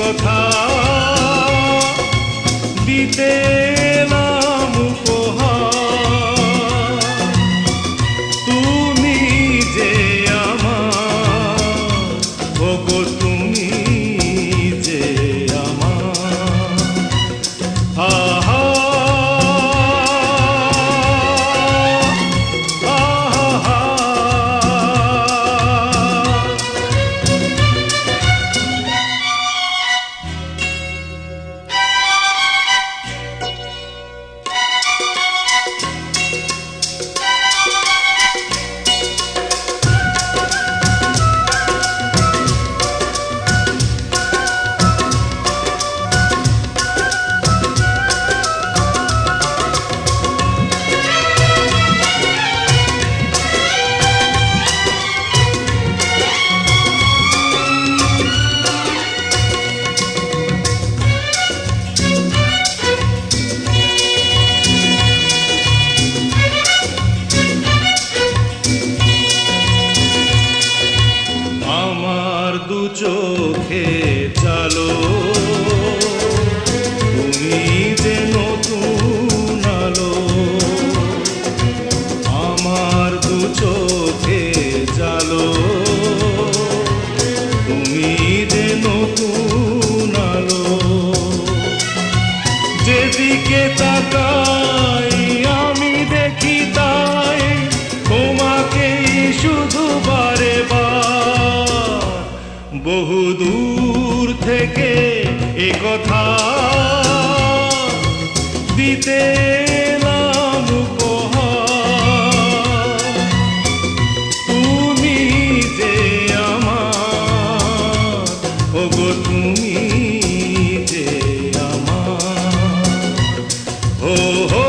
কথা দিতে এলাম উপহার। তুমি যে আমার, ওগো তুমি যে আমার। আহা দু চোখে চালো তুমি যে নতুন আলো। আমার দু চোখে চালো তুমি যে নতুন আলো। যেদিকে তাকাই আমি দেখি তাই তোমাকেই শুধু বারে বার। বহু দূর থেকে এ কথা দিতে এলাম উপহার। তুমি যে আমার, ওগো তুমি যে আমার। ও হো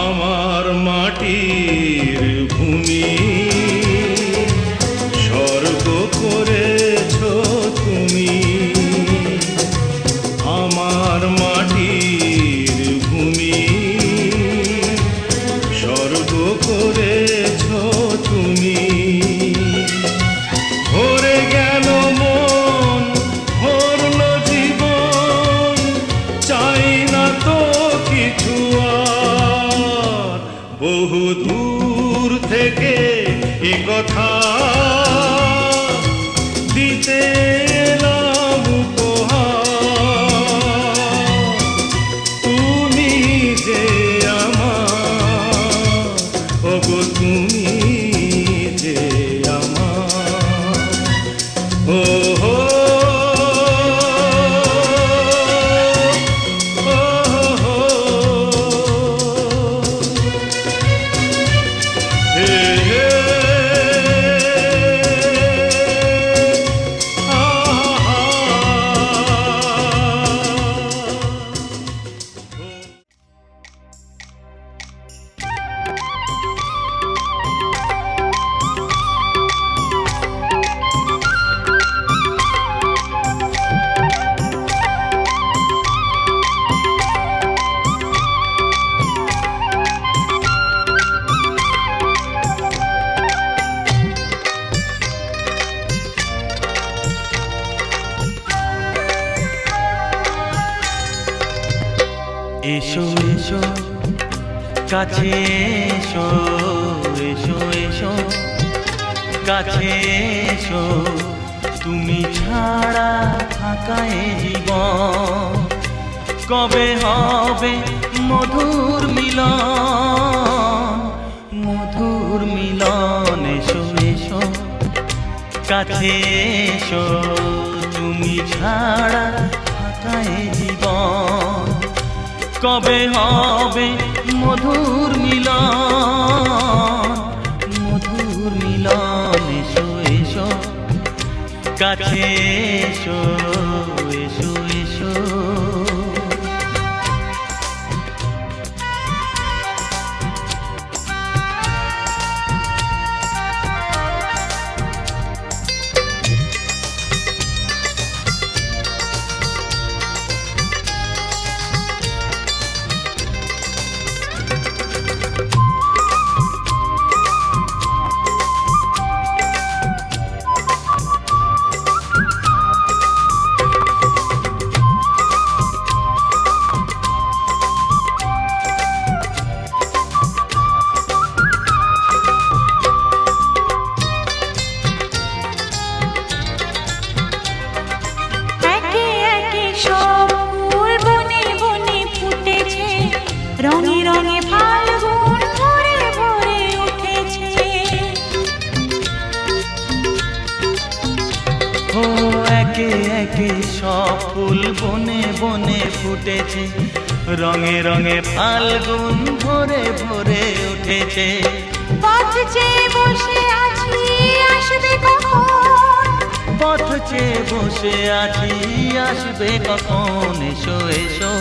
আমার মাটির ভূমি স্বর্গ করেছ তুমি। আমার মাটির ভূমি স্বর্গ করেছ তুমি। ভরে গেল মন, ভরল জীবন, চাই না তো কিছু আর। বহু দূর থেকে এ কথা দিতে এলাম উপহার। তুমি যে আমার, ওগো তুমি যে আমার। ও হো এসো এসো কাছে এসো, এসো এসো কাছে এসো। তুমি ছাড়া থাকা এ জীবন কবে হবে মধুর মিলন, মধুর মিলন। এসো এসো কাছে এসো, তুমি ছাড়া ফাঁকায় জীবন। কবে হবে মধুর মিলন, মধুর মিলন। এসো এসো কাছে এসো, এসো এসো। রঙে রঙে ফাল্গুন ভরে ভরে উঠেছে। ও একে একে সব ফুল বনে বনে ফুটেছে, রঙে রঙে ফাল্গুন ভরে ভরে উঠেছে। পথ চেয়ে বসে আছি আসবে কখন, পথ চেয়ে বসে আছি আসবে কখন। এসো এসো,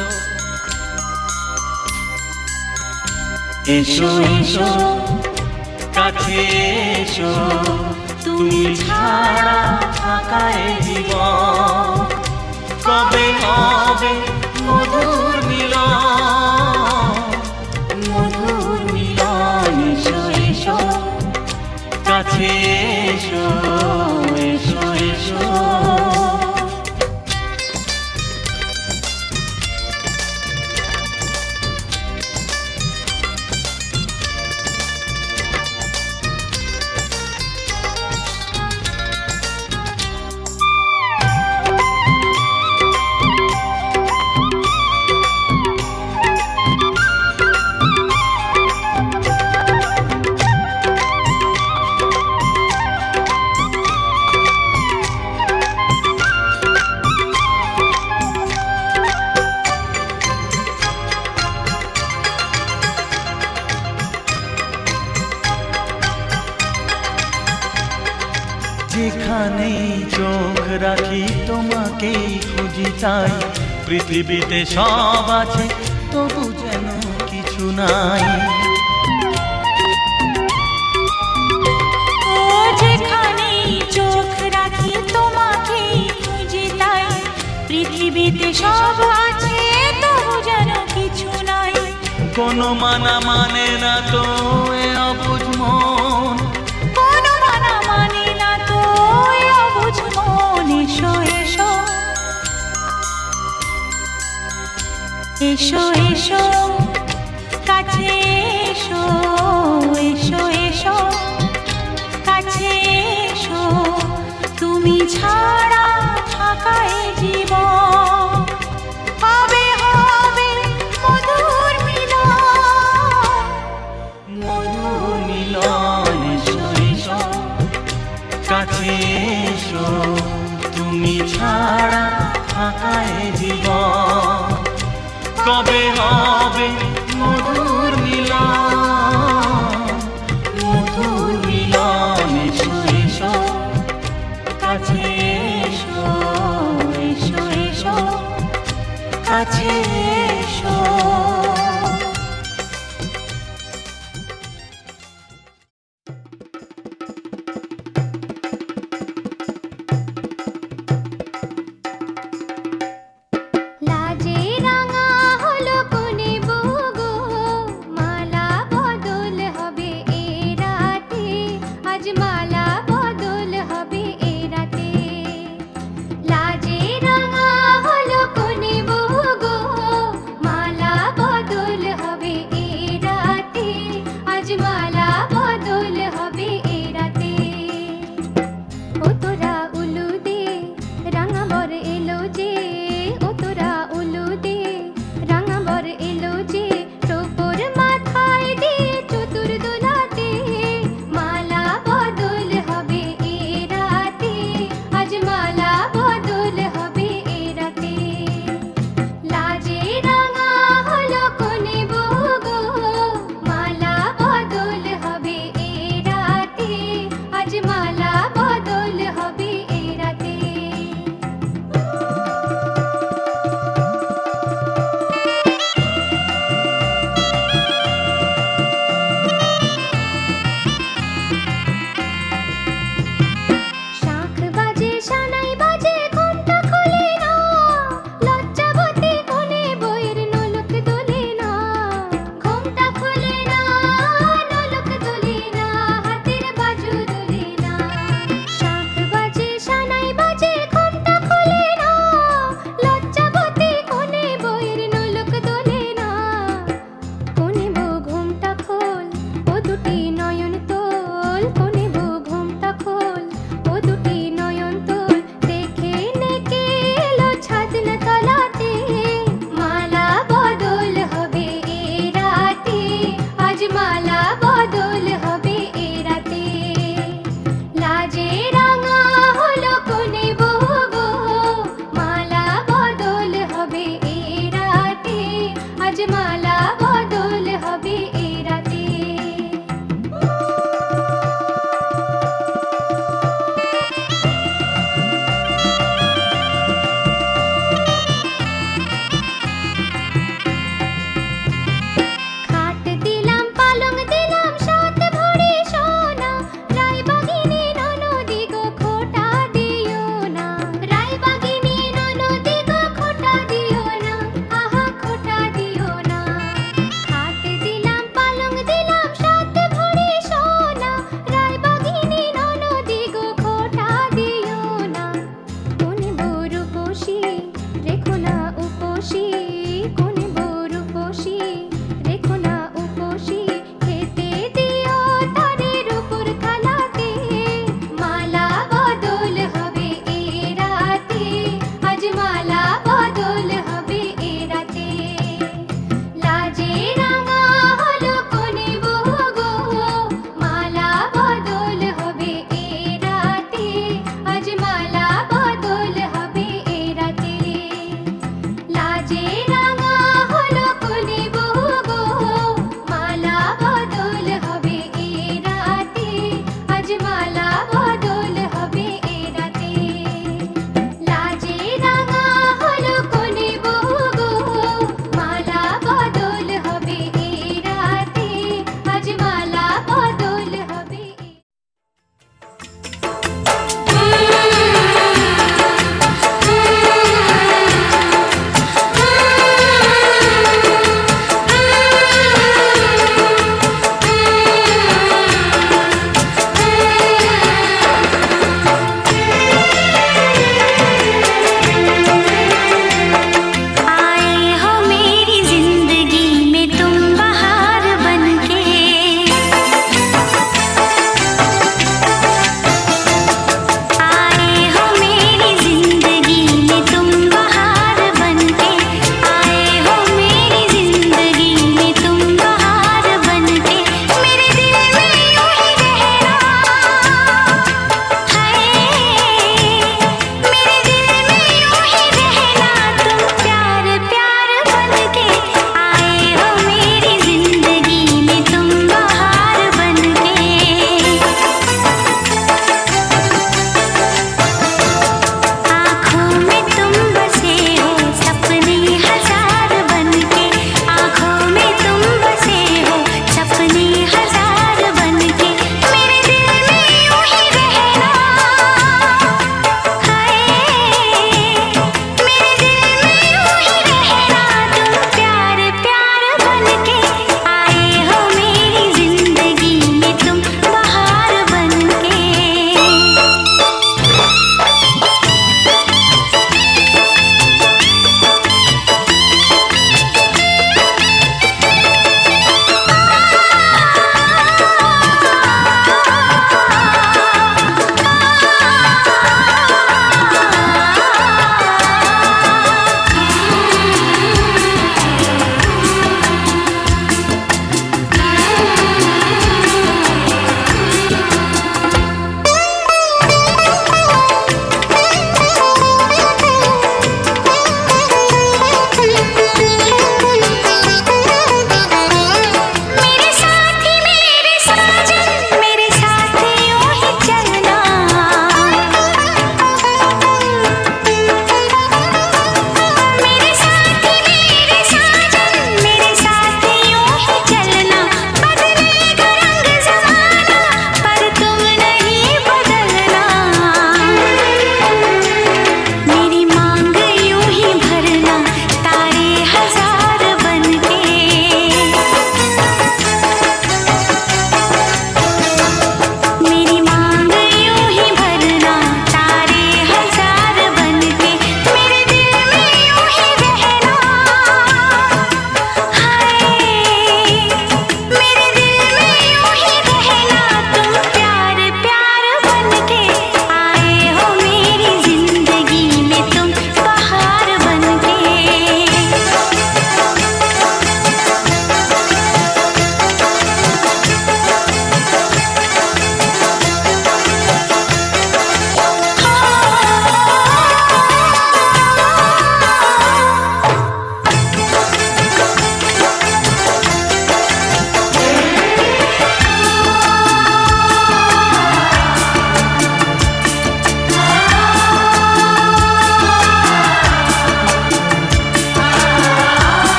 এসো এসো কাছে এসো, তুমি ছাড়া ফাঁকায় জীবন। কবে হবে মধুর মিলন, মধুর মিলন। এসো এসো কাছে এসো, এসো এসো। যেখানেই চোখ রাখি তোমাকেই খুঁজি তাই, পৃথিবীতে সব আছে তবু যেন কিছু নাই। ও যেখানেই চোখ রাখি তোমাকেই খুঁজি তাই, পৃথিবীতে সব আছে তবু যেন কিছু নাই। কোনো মানা মানে না তো এ অবুঝ মন, কোনো মানা মানে না তো এ অবুঝ মন। এসো এসো, এসো এসো কাছে এসো, এসো এসো কাছে এসো, তুমি ছাড়া ফাঁকায় জীবন। হবে হবে মধুর মিলন, মধুর মিলন। এসো এসো কাছে এসো, তুমি ছাড়া ফাঁকায় জীবন। কবে হবে মধুর মিলন, মধুর মিলন। এসো এসো কাছে এসো, এসো এসো কাছে এসো। লাজে রাঙা হলো কোনে বগো, মালা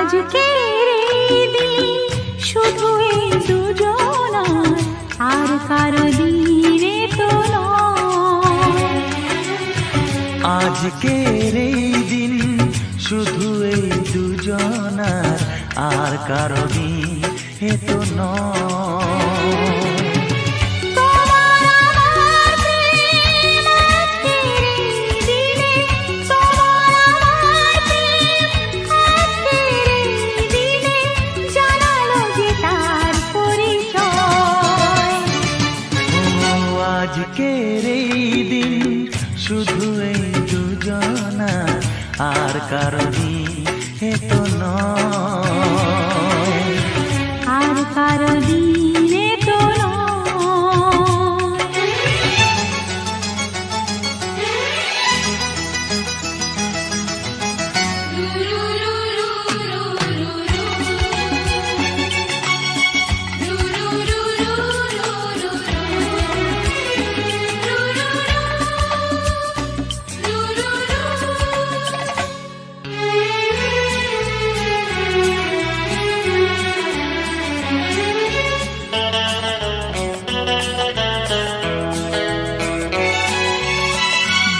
আজকের এই দিন শুধু এই দুজনার, আর কারো দিনে তো নয়। আজকের এই দিন শুধু এই দুজনার, আর কারো দিন এ তো নয়। তোমার আমার প্রেম আজকের এই দিনে, তোমার আমার প্রেম আজকের এই দিনে জানালো যে তার পরিচয়। ও আজকের এই দিন শুধু এই দুজনার, আর কারো দিন এ তো নয়। আর কারো দিনে তো নয়।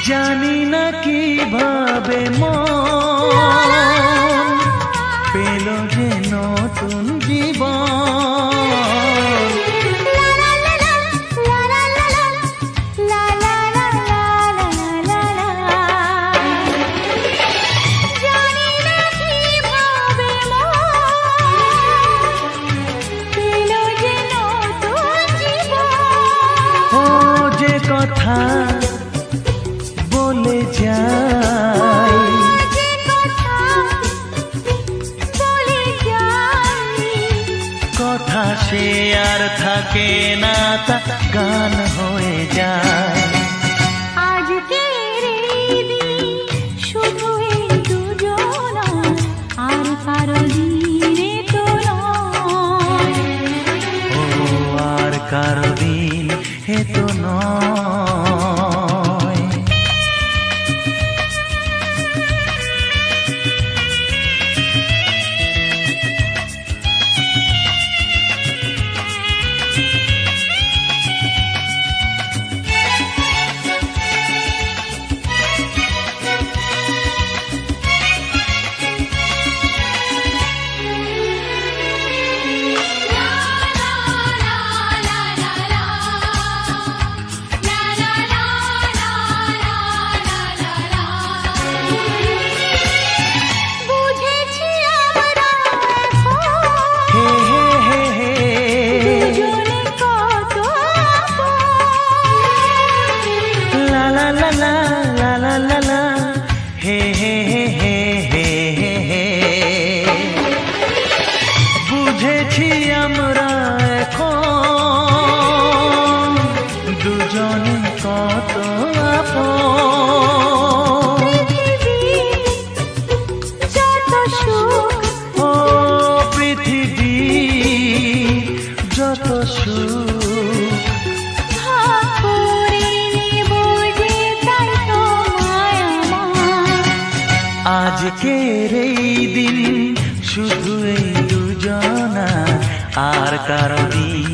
জানি না কিভাবে মন পেল যে নতুন জীবন। ও যে কথা বলে যায়, কথা সে আর থাকে না, তা গান হয়ে যায়। আজকের এই দিন শুধু এই দুজনার, আর কারো দিনে তো নয়। ও আর কারো দিন এ তো নয়। বুঝেছি আমরা এখন হে হে হে হে, দুজনে কত আপন। লা লা লা লা লা লা লা লা, হে হে হে হে হে হে হে। বুঝেছি আমরা এখন দুজনে কত আপন। যত সুখ ও পৃথিবী যত সুখ, ভাগ করে নেব যে তাই তো মায়া আমার। আজকের এই দিন শুধু এই দুজনার, আর কারো দিন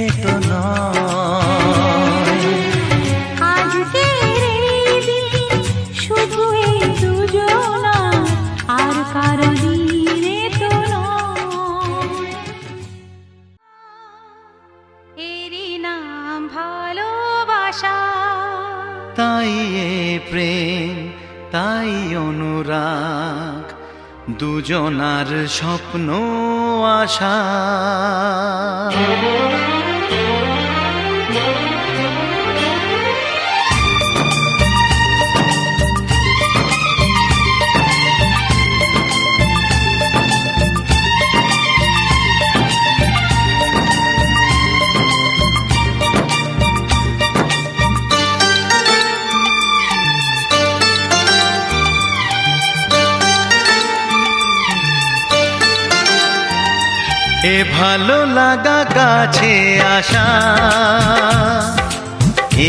এ তো নয়। আজকের এই দিন শুধু এই দুজনার, আর কারো দিনে তো নয়। এরই নাম ভালোবাসা, তাই এ প্রেম, তাই অনুরাগ, দুজনার স্বপ্ন আশা। এ ভালো লাগা কাছে আসা,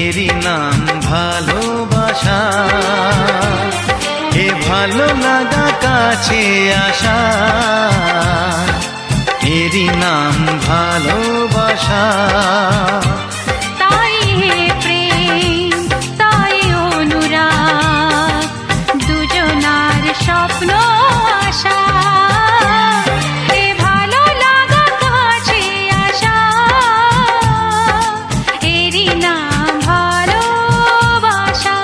এরই নাম ভালোবাসা। এ ভালো লাগা কাছে কাছে আসা, এরই নাম ভালোবাসা। তাই হে প্রেম, তাই অনুরাগ, দুজনার স্বপ্ন আশা। এ ভালো লাগা কাছে আসা, এরই নাম ভালোবাসা।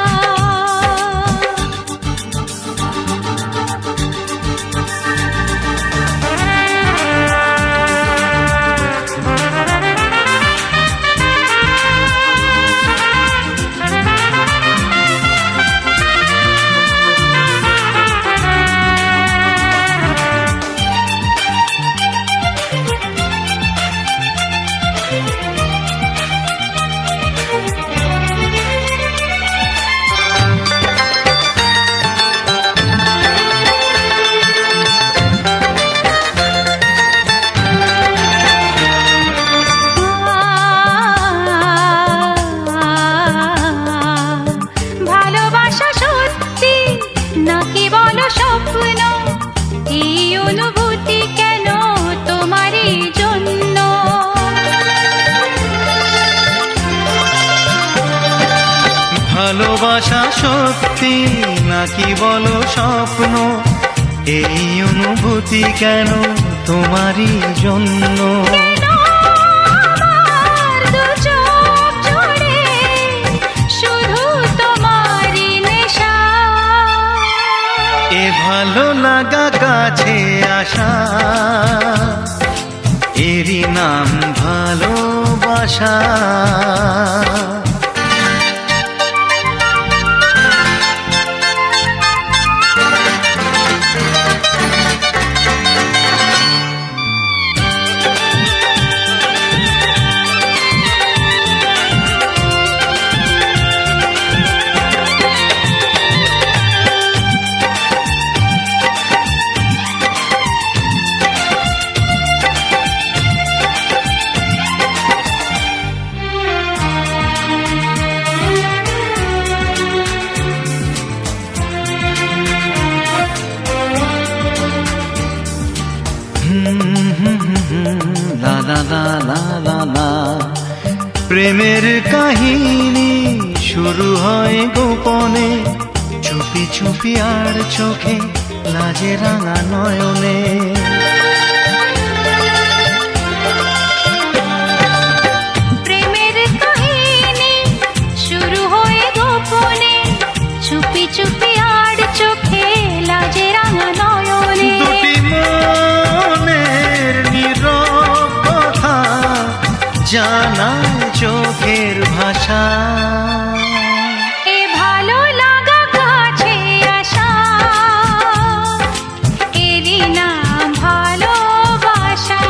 ভালোবাসা সত্যি নাকি বলো স্বপ্ন, এই অনুভূতি কেন তোমারই জন্য? ভালোবাসা সত্যি নাকি বলো স্বপ্ন, এই অনুভূতি কেন তোমারই জন্য? কেন আমার দু চোখ জুড়ে শুধু তোমারই নেশা? এ ভালো লাগা কাছে আসা, এরই নাম ভালোবাসা। লা লা লা লা লা লা। প্রেমের কাহিনী শুরু হয় গোপনে, চুপি চুপি আর চোখে, লাজে রাঙা নয়নে। প্রেমের কাহিনী শুরু হয়ে গোপনে, চুপি চুপি আর চোখে, লাজে রাঙা নয়নে। দুটি মনের নীরব কথা জানায় চোখের ভাষা। এ ভালো লাগা কাছে আসা, এরই নাম ভালোবাসা।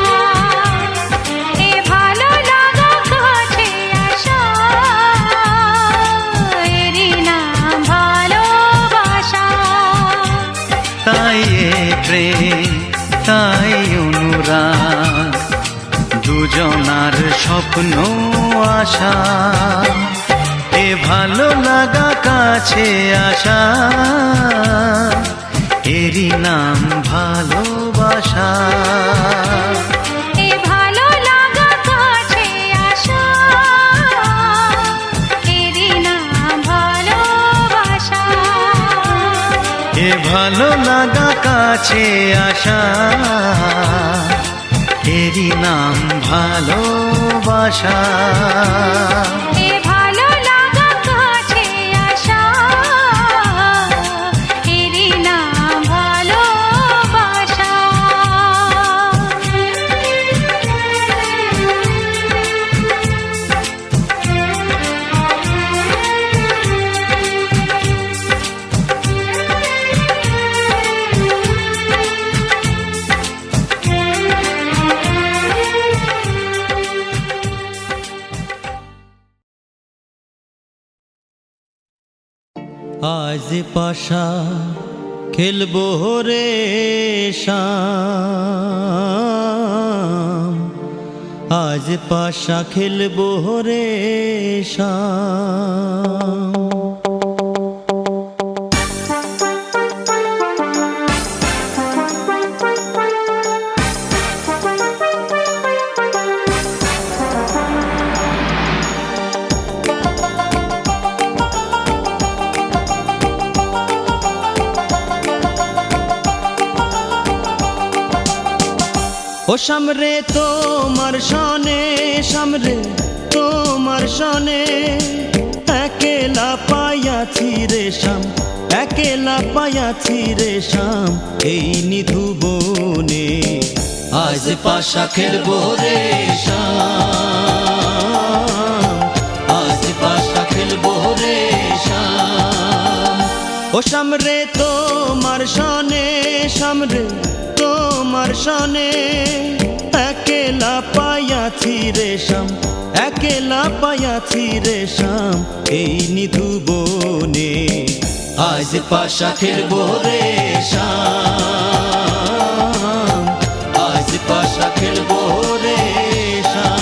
এ ভালো লাগা কাছে আসা, এরই নাম ভালোবাসা। তাই এ প্রেম, তাই অনুরাগ, দুজনার স্বপ্ন আশা। এ ভালো লাগা কাছে আসা, এরই নাম ভালোবাসা। এ ভালো লাগা কাছে আসা, এরই নাম ভালোবাসা। এ ভালো লাগা কাছে আসা, এরই নাম ভালোবাসা। এ ভালো লাগা কাছে আসা, এরই নাম ভালোবাসা। আজ পাশা খেলবো রে শাম, আজ পাশা খেলবো রে শাম। ও সামরে তোমার সনে, সামরে তোমার সনে, একেলা পাইয়াছি রে শ্যাম, একেলা পাইয়াছি রে শ্যাম এই নিধু বনে। আজ পাশা খেলবো রে শ্যাম, আজ পাশা খেলবো রে শ্যাম। ও সামরে তোমার সনে, সামরে তোমার সনে, একেলা পাইয়াছি রে শ্যাম, একেলা পাইয়াছি রে শ্যাম এই নিধু বনে। আজ পাশা খেলবো রে শ্যাম, আজ পাশা খেলবো রে শ্যাম।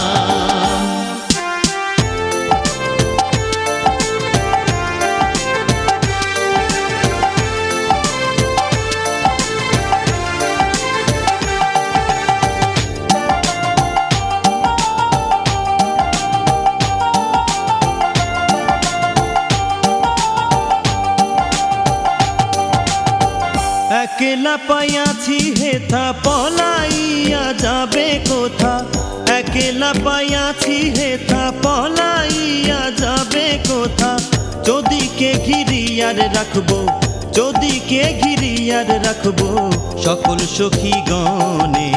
একেলা পাইয়াছি হেথা পলাইয়া যাবে কোথা, একেলা পাইয়াছি হেথা পলাইয়া যাবে কোথা। যদিকে ঘিরিয়ার রাখবো, যদিকে ঘিরিয়ার রাখবো সকল সখী গণে।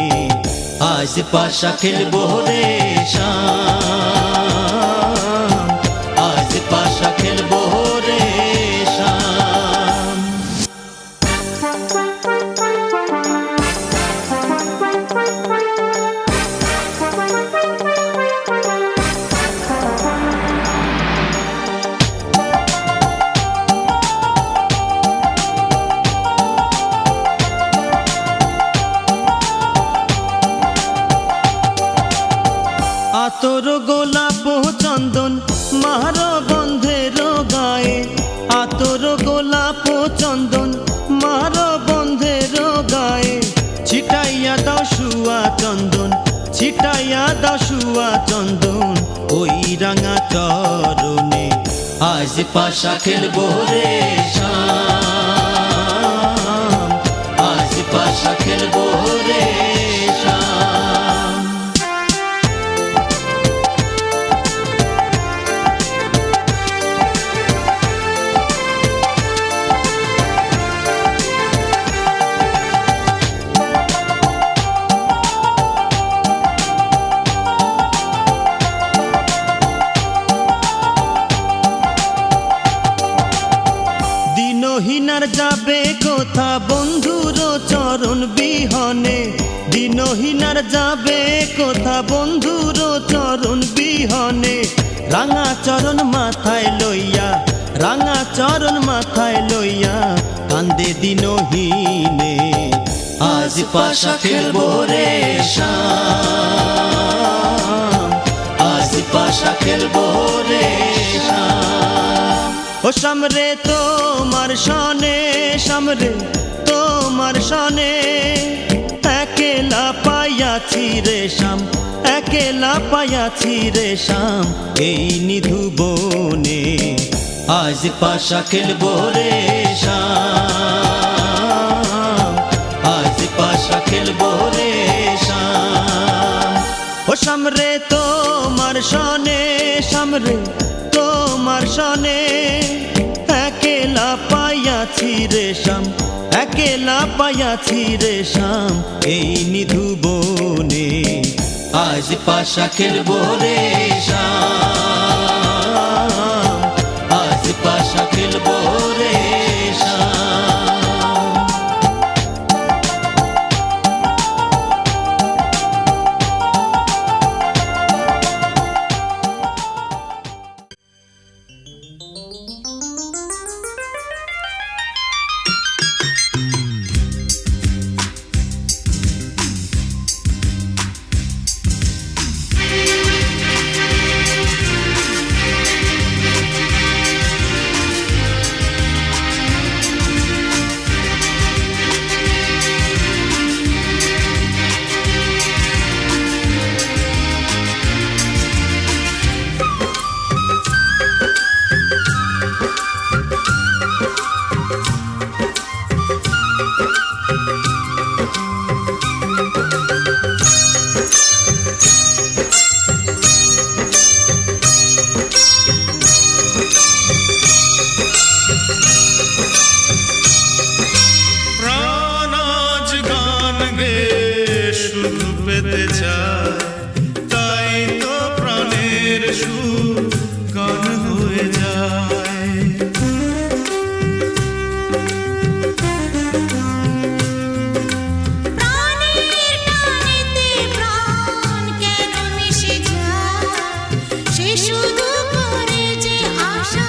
আজ পাশা খেলবো রে শ্যাম, আজ পাশা খেলবো রে শ্যাম। আতর গোলাপ চন্দন মার বন্ধের গায়ে, আতর গোলাপ চন্দন মার বন্ধের গায়ে। ছিটাইয়া দাও শুয়া চন্দন, ছিটাইয়া দাও শুয়া চন্দন ওই রাঙা চরণে। আজ পাশা খেলবো রে শ্যাম, আজ পাশা খেলবো রে শ্যাম। দিনহীনার যাবে কোথা বন্ধুর চরণ বিহনে, দিনহীনার যাবে কোথা বন্ধুর চরণ বিহনে। রাঙা চরণ মাথায় লইয়া, রাঙা চরণ মাথায় লইয়া কান্দে দিনহীনে। আজ পাশা খেলবো রে শ্যাম, আজ পাশা খেলবো রে শ্যাম। ও সামরে তোমার সনে, সামরে তোমার সনে, একেলা পাইয়াছি রে শ্যাম, একেলা পাইয়াছি রে শ্যাম এই নিধু বনে। আজ পাশা খেলবো রে শ্যাম, আজ পাশা খেলবো রে শ্যাম। ও সামরে তোমার সনে, সামরে তোমার সনে, একেলা পাইয়াছি রে শ্যাম, একেলা পাইয়াছি রে শ্যাম এই নিধু বনে। আজ পাশা খেলবো রে শ্যাম, আজ পাশা খেলবো রে শ্যাম। পেতে চায়, তাই তো প্রাণের সুর গান হয়ে যায়। প্রাণের টানেতে প্রাণ কেন মিশে যায়, সে শুধু করে যে আশা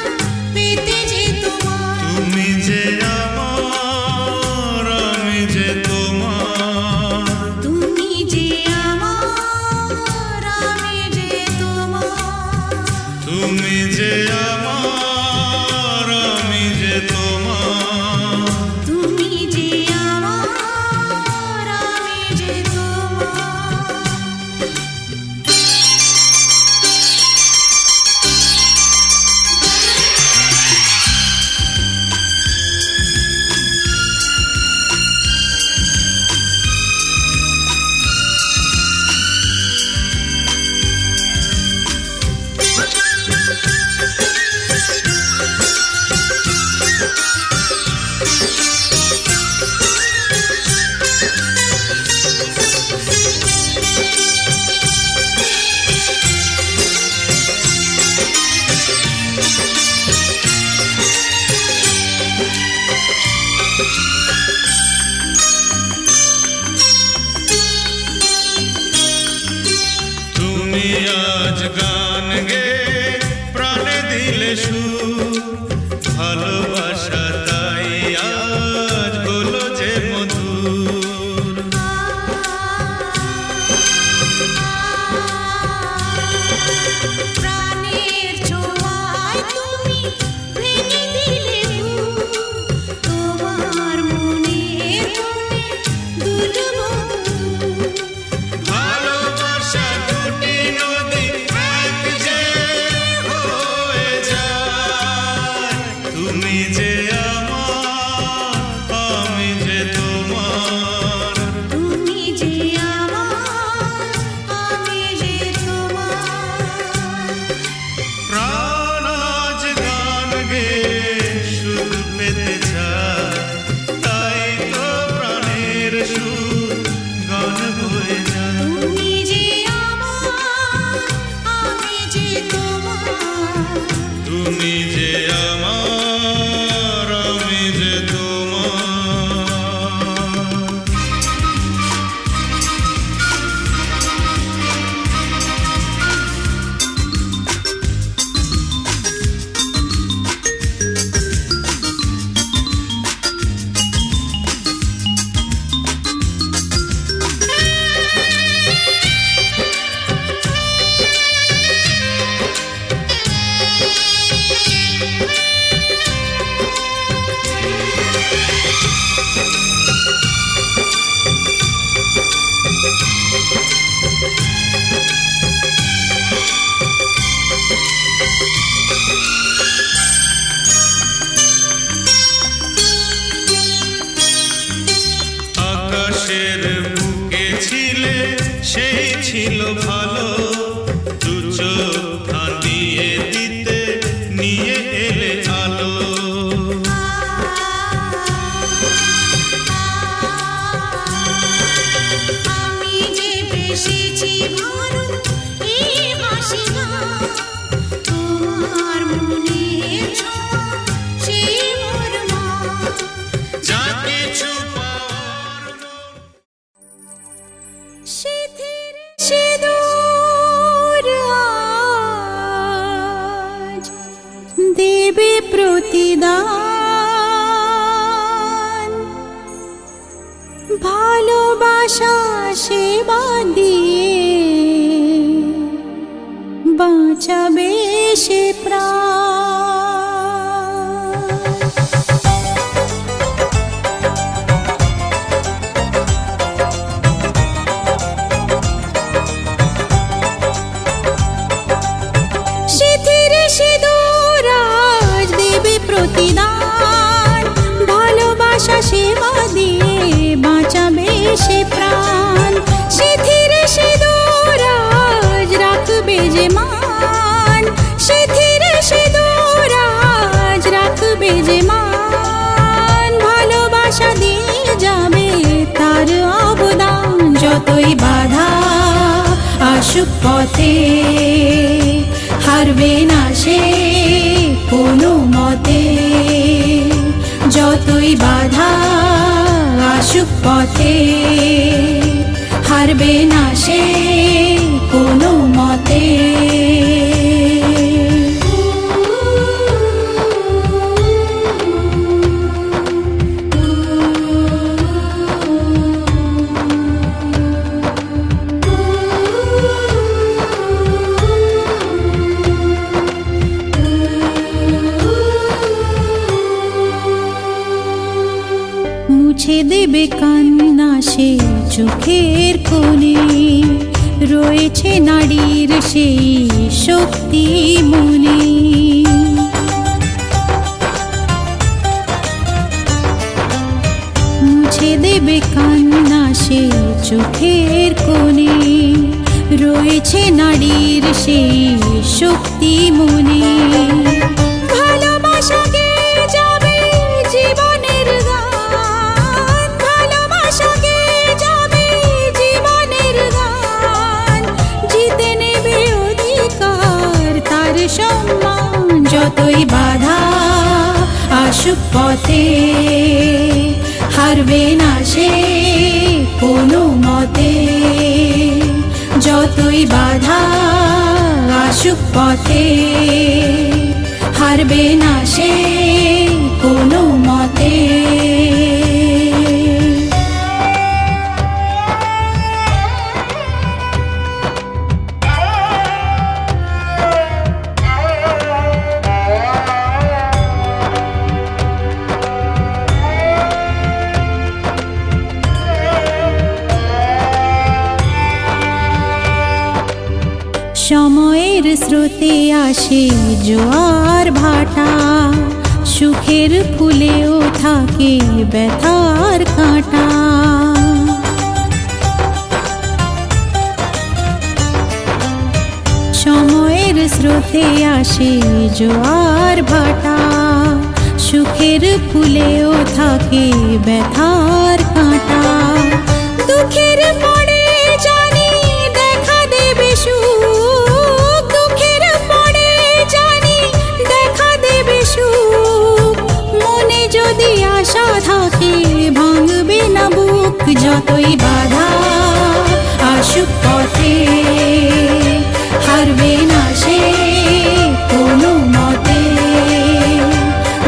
পেতে যে তোমার। তুমি যে আমার, আমি যে তোমার। তুমি যে আমার, আমি যে তোমার। তুমি যে আমার, আমি যে তোমার। তুমি যে আমার, আমি যে তোমার। তুমি আজ গান গে প্রাণে দিলে সুর, ভালোবাসা তাই আজ হলো যে মধুর। প্রাণের ছোঁয়ায় তুমি ভেঙে দিলে ভুল, তোমার মনের কোণে দুলবো দুল। ভালোবাসা দুটি নদী এক যে হয়ে যায়। তুমি যে আমার, আমি যে তোমার। তুমি যে আমার, আমি যে তোমার। প্রাণ আজ গান গে শুধু পেতে চায়, তাই তো প্রাণের সুর গান হয়ে যায়। তুমি যে আমার, আমি যে তোমার। তুমি যে আমার, আমি যে তোমার। আকাশের বুকে ছিলে সেই ছিল ভালো, দু চোখ ধাঁধিয়ে দিতে নিয়ে এলে আলো। আমি যে বেসেছি ভালো এই হাসি গান, তোমার মনের ছোঁয়া সেই মোর মান। যা কিছু পাওয়ার সিঁথির সিঁদুর আজ দেবে প্রতিদান, ভালোবাসা সেবা দিয়ে বাঁচাবে সে প্রাণ। সিঁথির সিঁদুর আজ দেবে প্রতিদান, ভালোবাসা সেবা দিয়ে বাঁচাবে সে প্রাণ। সিঁথির সিঁদুর আজ রাখবে যে মান, সিঁথির পথে হারবে না সে কোনো মতে, যতই বাধা আসুক পথে হারবে না সে কোনো মতে। মুছে দেবে কান্না সে চোখের কোণে, রয়েছে নারীর সেই শক্তি মনে। মুছে দেবে কান্না সে চোখের কোণে, রয়েছে নারীর সেই শক্তি মনে। ভালোবাসাকে যাবে জীবনের গান, ভালোবাসাকে যাবে জীবনের গান, জিতে নেবে অধিকার তার সম্মান, যতই বাধা আসুক পথে হারবে না সে কোনো মতে, যতই বাধা আসুক পথে হারবে না সে কোনো মতে। সময়ের স্রোতে আসে জোয়ার ভাটা, সুখের ফুলেও থাকে ব্যথার কাঁটা। সময়ের স্রোতে আসে জোয়ার ভাটা, সুখের ফুলেও থাকে ব্যথার কাঁটা। দুঃখের পরে জানি দেখা দেবে সুখ, দুঃখের পরে জানি দেখা দেবে সুখ, মনে যদি আশা থাকে ভাঙবে না বুক, যতই বাধা আসুক পথে হারবে না সে কোনো মতে,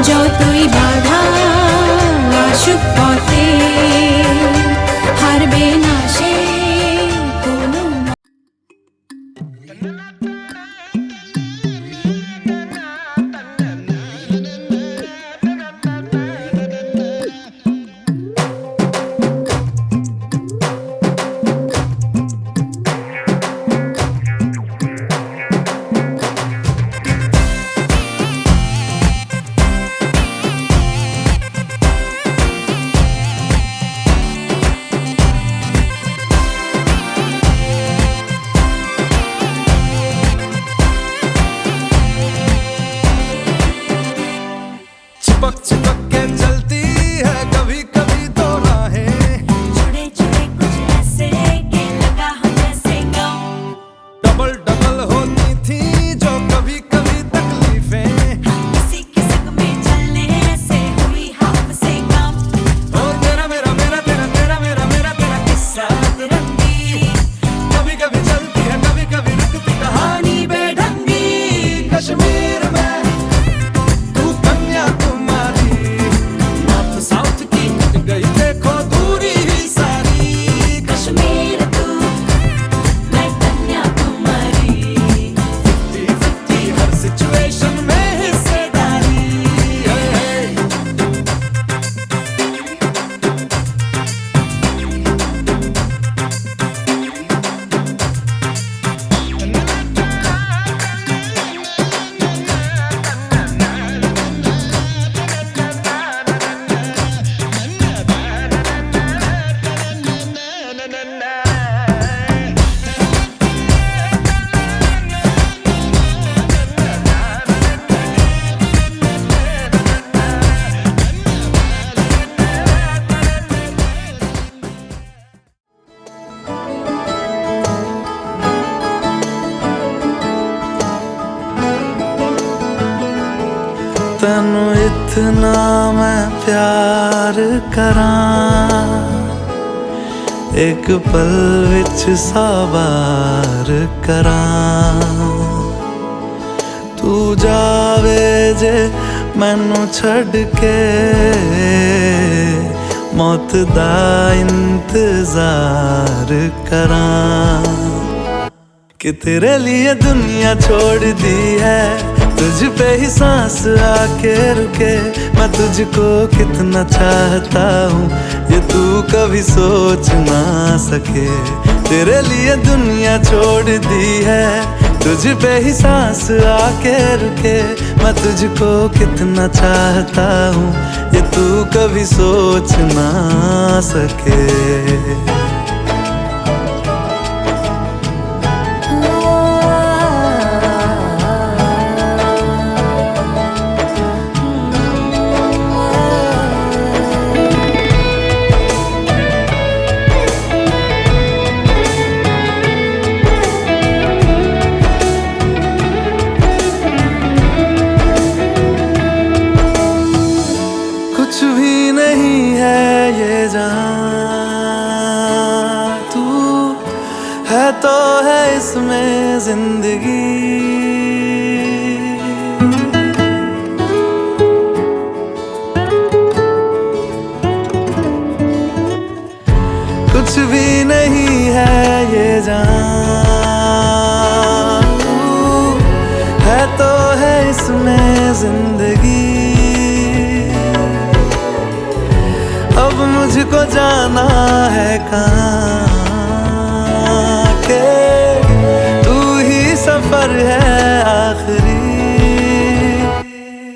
যতই বাধা আসুক পথে হারবে না সে কোনো तेनू इतना मैं प्यार करां, एक पल विच 100 बार करां। तू जावे जे मैनू छड़ के, मौत दा इंतजार करां। कि तेरे लिए दुनिया छोड़ दी है, तुझ पे ही सांस आके रुके। मैं तुझको कितना चाहता हूँ ये तू कभी सोच ना सके। तेरे लिए दुनिया छोड़ दी है, तुझ पे ही सांस आके रुके। मैं तुझको कितना चाहता हूँ ये तू कभी सोच ना सके। कुछ भी नहीं है ये जहां, तू है तो है इसमें जिंदगी। कुछ भी नहीं है ये जहां, तू है तो है इसमें जिंदगी। अब मुझको जाना है कहाँ के तू ही सफर है आखिरी।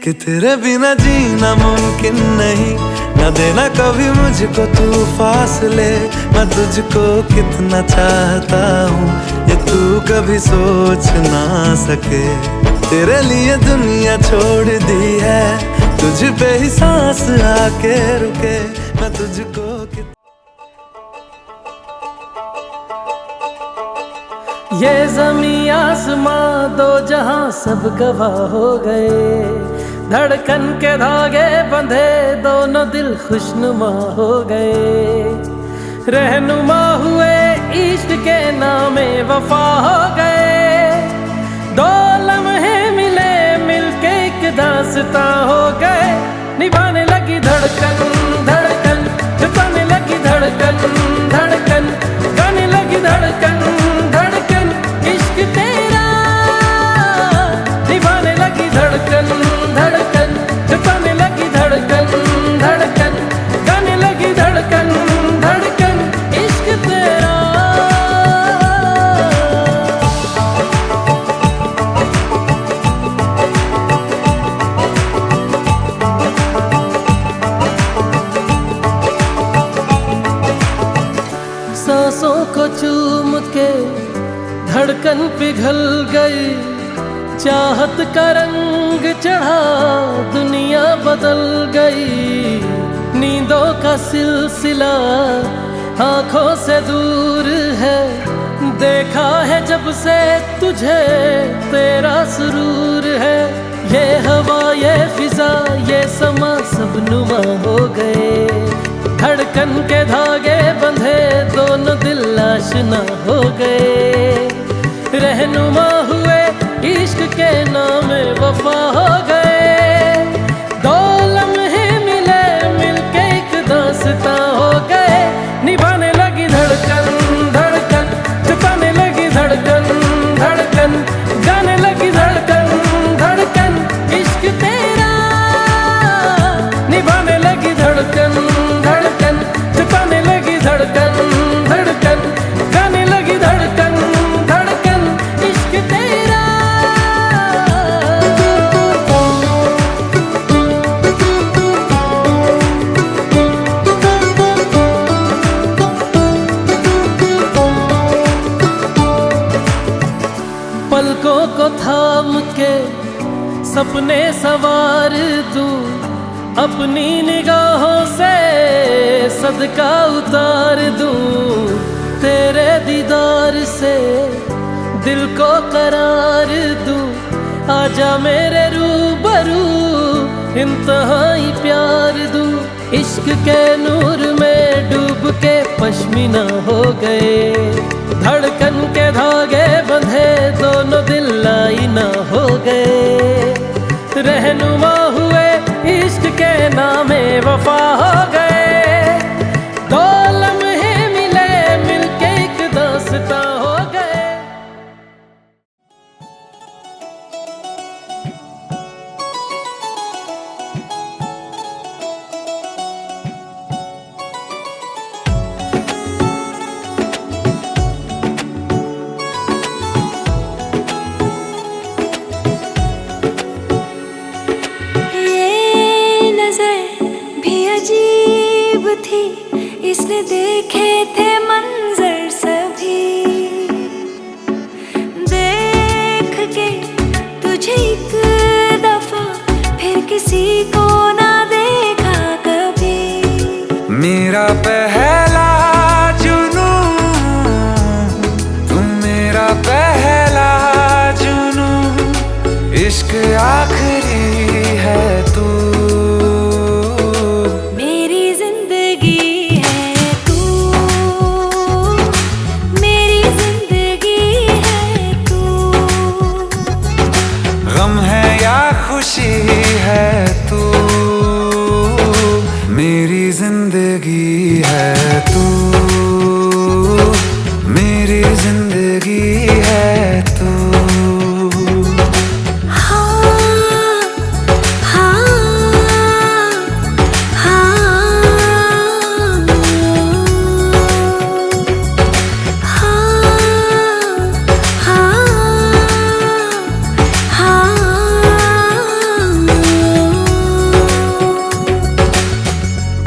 कि तेरे बिना जीना मुमकिन नहीं, न देना कभी मुझको तू फासले। मैं तुझको कितना चाहता हूँ ये तू कभी सोच ना सके। तेरे लिए दुनिया छोड़ दी है, तुझ पे ही सांस आके रुके। मैं तुझको ये ज़मीं आसमां दो जहां सब गवाह हो गए। धड़कन के धागे बंधे दोनों दिल खुशनुमा हो गए। रहनुमा हुए इश्क के नामे वफा हो गए। दो लम्हे मिले मिलके एक दास्तां हो गए। निभाने लगी धड़कन धड़कन, छुपाने लगी धड़कन धड़कन, गाने लगी धड़कन धड़कन इश्क तेरा। निभाने लगी धड़कन धड़कन, छुपाने लगी धड़कन धड़कन, गाने लगी धड़कन धड़कन इश्क तेरा। सांसों को चूम के धड़कन पिघल गई। चाहत का रंग चढ़ा दुनिया बदल गई। नींदों का सिलसिला आंखों से दूर है। देखा है जब से तुझे तेरा सुरूर है। ये हवा ये फिजा ये समा सब नुमा हो गए। धड़कन के धागे बंधे दोनों दिल आशना हो गए। रहनुमा हुए इश्क के नाम वफा हो गए। दो लम्हे मिले मिलके एक दास्तां हो गए। निभाने लगी धड़कन धड़कन, छुपाने लगी धड़कन धड़कन, गाने लगी धड़कन धड़कन इश्क तेरा। निभाने लगी धड़कन धड़कन, छुपाने लगी धड़कन धड़कन, गाने लगी धड़कन धड़कन इश्क तेरा। पलकों को थाम के सपने सवार दूं। अपनी निगाहों से सदका उतार दूं। तेरे दीदार से दिल को करार दूं। आजा मेरे रूबरू इंतहाई प्यार दूं, इश्क के नूर में डूब के पश्मीना हो गए। धड़कन के धागे बंधे दोनों दिल लाइना हो गए। रहनुमा हुए इश्क के नामे वफा हो गए। दो लम्हे मिले मिलके एक दास्तां हो गए। इसने देखे थे मंजर सभी, देख के तुझे एक दफा फिर किसी को ना देखा कभी। मेरा पहला जुनू तुम, मेरा पहला जुनू, इश्क आखिरी है तू। खुशी है तू, मेरी जिंदगी है तू, मेरी जिंदगी है तू।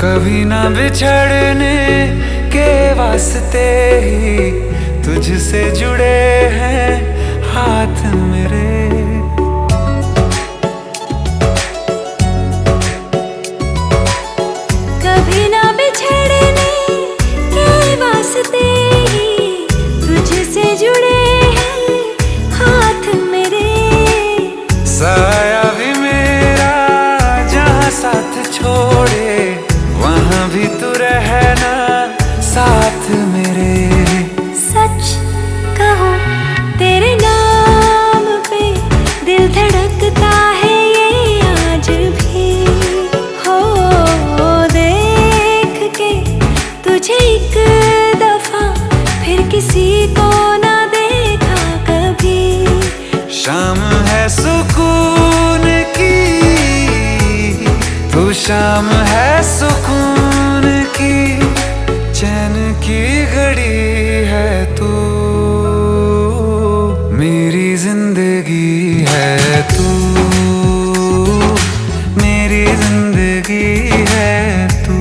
कभी ना बिछड़ने के वास्ते ही तुझसे जुड़े हैं हाथ मेरे। कभी ना बिछड़ने के वास्ते ही तुझसे जुड़े हैं हाथ मेरे। साया भी मेरा जहाँ साथ छोड़े वहाँ भी तू रहना साथ मेरे। सच कहो तेरे नाम पे दिल धड़कता है ये आज भी। हो देख के तुझे एक दफा फिर किसी को ना देखा कभी। शाम है सुकून की, तू शाम है सुकून की, चैन की घड़ी है तू, मेरी जिंदगी है तू, मेरी जिंदगी है तू।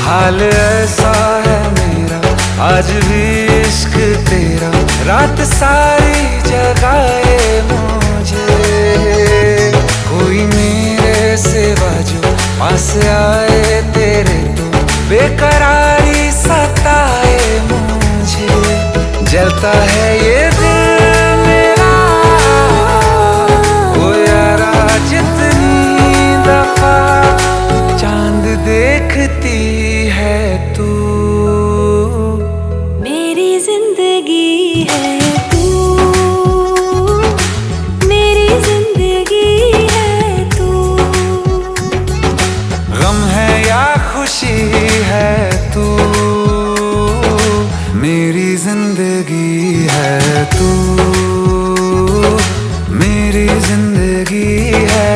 हाल ऐसा है मेरा आज भी इश्क तेरा, रात सारी जगाए मुझे। कोई मेरे सिवा जो पास आए तेरे तो बेकरारी सताए मुझे। जलता है ये दिल मेरा ओ यारा, जितनी दफा चांद देखती है तू, मेरी जिंदगी है तू, मेरी जिंदगी है तू। गम है या खुशी है तू, मेरी जिंदगी है तू, मेरी जिंदगी है